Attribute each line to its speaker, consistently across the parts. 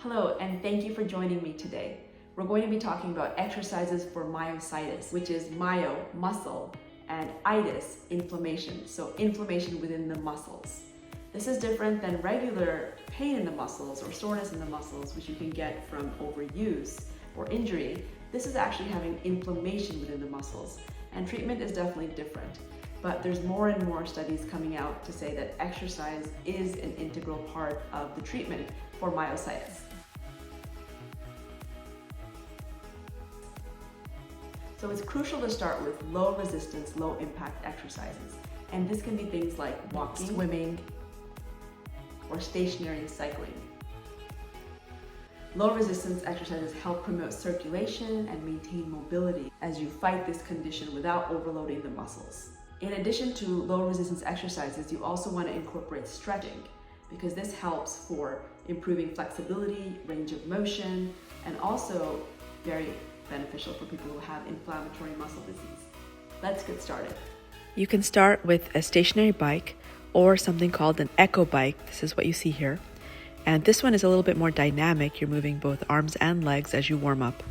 Speaker 1: Hello, and thank you for joining me today. We're going to be talking about exercises for myositis, which is myo, muscle, and itis, inflammation, so inflammation within the muscles. This is different than regular pain in the muscles or soreness in the muscles, which you can get from overuse or injury. This is actually having inflammation within the muscles, and treatment is definitely different. But there's more and more studies coming out to say that exercise is an integral part of the treatment for myositis. So it's crucial to start with low resistance, low impact exercises. And this can be things like walking, swimming, or stationary cycling. Low resistance exercises help promote circulation and maintain mobility as you fight this condition without overloading the muscles. In addition to low resistance exercises, you also want to incorporate stretching because this helps for improving flexibility, range of motion, and also very beneficial for people who have inflammatory muscle disease. Let's get started.
Speaker 2: You can start with a stationary bike or something called an echo bike. This is what you see here. And this one is a little bit more dynamic. You're moving both arms and legs as you warm up.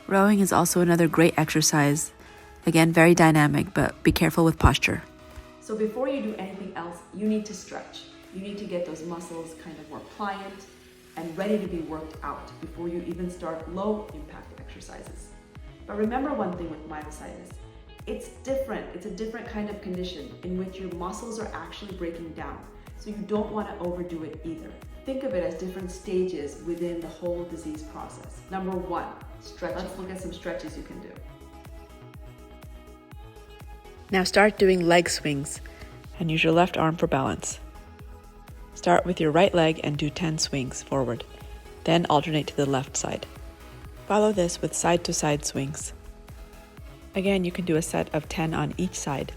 Speaker 2: Rowing is also another great exercise. Again, very dynamic, but be careful with posture.
Speaker 1: So before you do anything else, you need to stretch. You need to get those muscles kind of more pliant and ready to be worked out before you even start low impact exercises. But remember one thing with myositis, it's different. It's a different kind of condition in which your muscles are actually breaking down. So you don't want to overdo it either. Think of it as different stages within the whole disease process. Number one, stretching. Let's look at some stretches you can do.
Speaker 2: Now start doing leg swings and use your left arm for balance. Start with your right leg and do 10 swings forward. Then alternate to the left side. Follow this with side-to-side swings. Again, you can do a set of 10 on each side.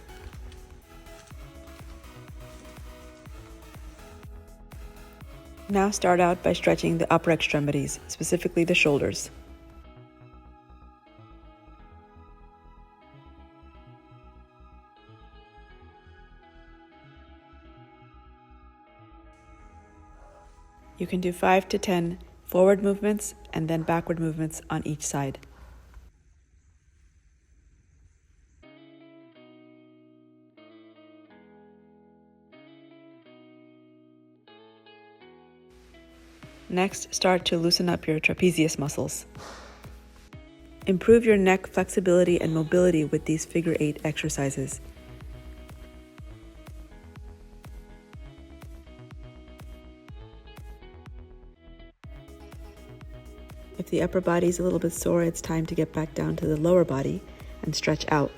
Speaker 2: Now start out by stretching the upper extremities, specifically the shoulders. You can do 5 to 10 forward movements and then backward movements on each side. Next, start to loosen up your trapezius muscles. Improve your neck flexibility and mobility with these figure 8 exercises. If the upper body is a little bit sore, it's time to get back down to the lower body and stretch out.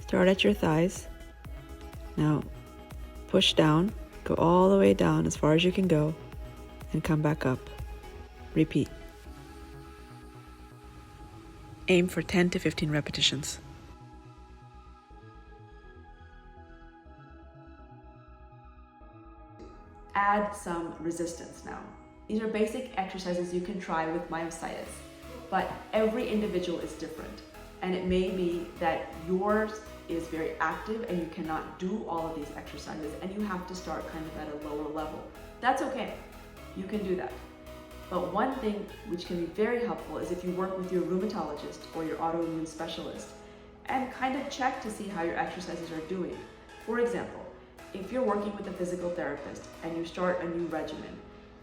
Speaker 2: Start at your thighs. Now push down, go all the way down as far as you can go, and come back up. Repeat. Aim for 10 to 15 repetitions.
Speaker 1: Add some resistance now. These are basic exercises you can try with myositis, but every individual is different. And it may be that yours is very active and you cannot do all of these exercises and you have to start kind of at a lower level. That's okay, you can do that. But one thing which can be very helpful is if you work with your rheumatologist or your autoimmune specialist and kind of check to see how your exercises are doing. For example, if you're working with a physical therapist and you start a new regimen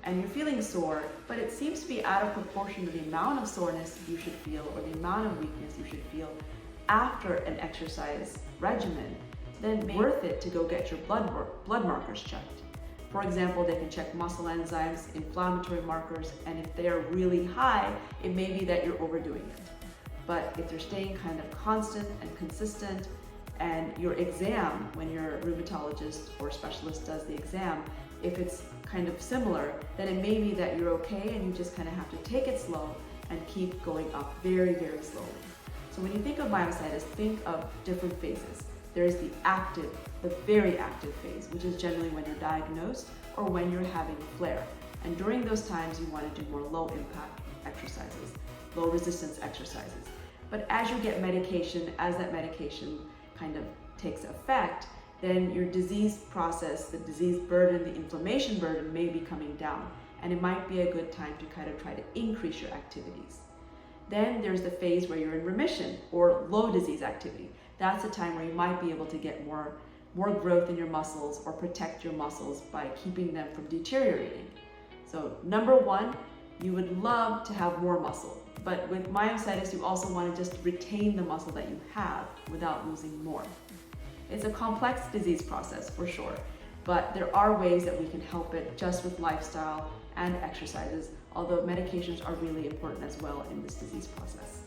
Speaker 1: and you're feeling sore, but it seems to be out of proportion to the amount of soreness you should feel or the amount of weakness you should feel after an exercise regimen, then it's worth it to go get your blood markers checked. For example, they can check muscle enzymes, inflammatory markers, and if they are really high, it may be that you're overdoing it. But if they're staying kind of constant and consistent, and your exam, when your rheumatologist or specialist does the exam, if it's kind of similar, then it may be that you're okay and you just kind of have to take it slow and keep going up very, very slowly. So when you think of myositis, think of different phases. There's the active, the very active phase, which is generally when you're diagnosed or when you're having a flare. And during those times, you want to do more low impact exercises, low resistance exercises. But as you get medication, as that medication kind of takes effect, then your disease process, the disease burden, the inflammation burden may be coming down, and it might be a good time to kind of try to increase your activities. Then there's the phase where you're in remission or low disease activity. That's the time where you might be able to get more growth in your muscles or protect your muscles by keeping them from deteriorating. So number one, you would love to have more muscle, but with myositis, you also want to just retain the muscle that you have without losing more. It's a complex disease process for sure, but there are ways that we can help it just with lifestyle and exercises, although medications are really important as well in this disease process.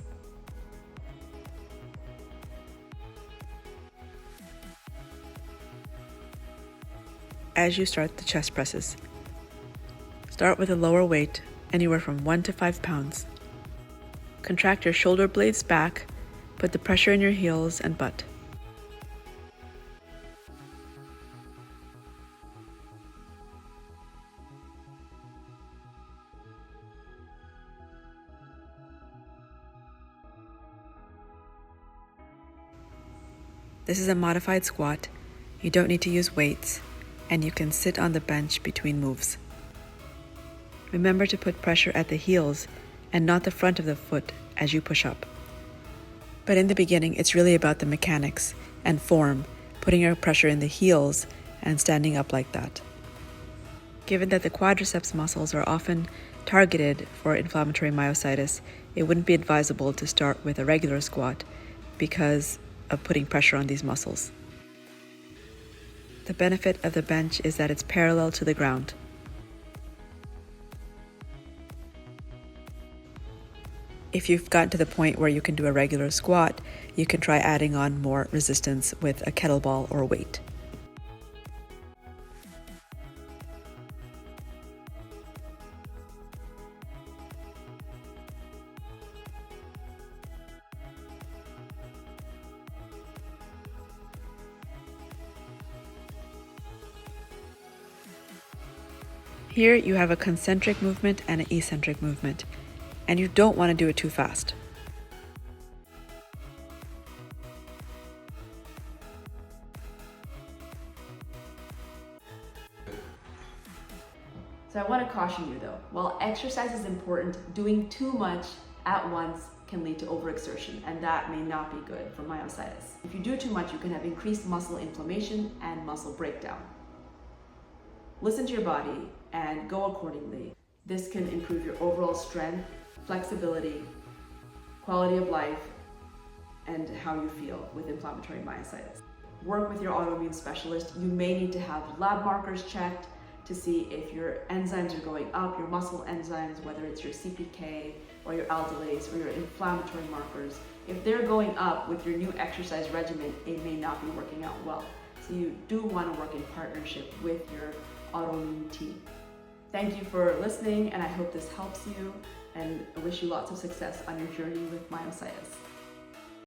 Speaker 2: As you start the chest presses, start with a lower weight, anywhere from 1 to 5 pounds. Contract your shoulder blades back, put the pressure in your heels and butt. This is a modified squat. You don't need to use weights, and you can sit on the bench between moves. Remember to put pressure at the heels and not the front of the foot as you push up. But in the beginning, it's really about the mechanics and form, putting your pressure in the heels and standing up like that. Given that the quadriceps muscles are often targeted for inflammatory myositis, it wouldn't be advisable to start with a regular squat because of putting pressure on these muscles. The benefit of the bench is that it's parallel to the ground. If you've gotten to the point where you can do a regular squat, you can try adding on more resistance with a kettlebell or weight. Here you have a concentric movement and an eccentric movement, and you don't want to do it too fast.
Speaker 1: So I want to caution you though, while exercise is important, doing too much at once can lead to overexertion, and that may not be good for myositis. If you do too much, you can have increased muscle inflammation and muscle breakdown. Listen to your body and go accordingly. This can improve your overall strength, flexibility, quality of life, and how you feel with inflammatory myositis. Work with your autoimmune specialist. You may need to have lab markers checked to see if your enzymes are going up, your muscle enzymes, whether it's your CPK or your aldolase or your inflammatory markers. If they're going up with your new exercise regimen, it may not be working out well. So you do want to work in partnership with your autoimmune team. Thank you for listening, and I hope this helps you, and I wish you lots of success on your journey with myositis.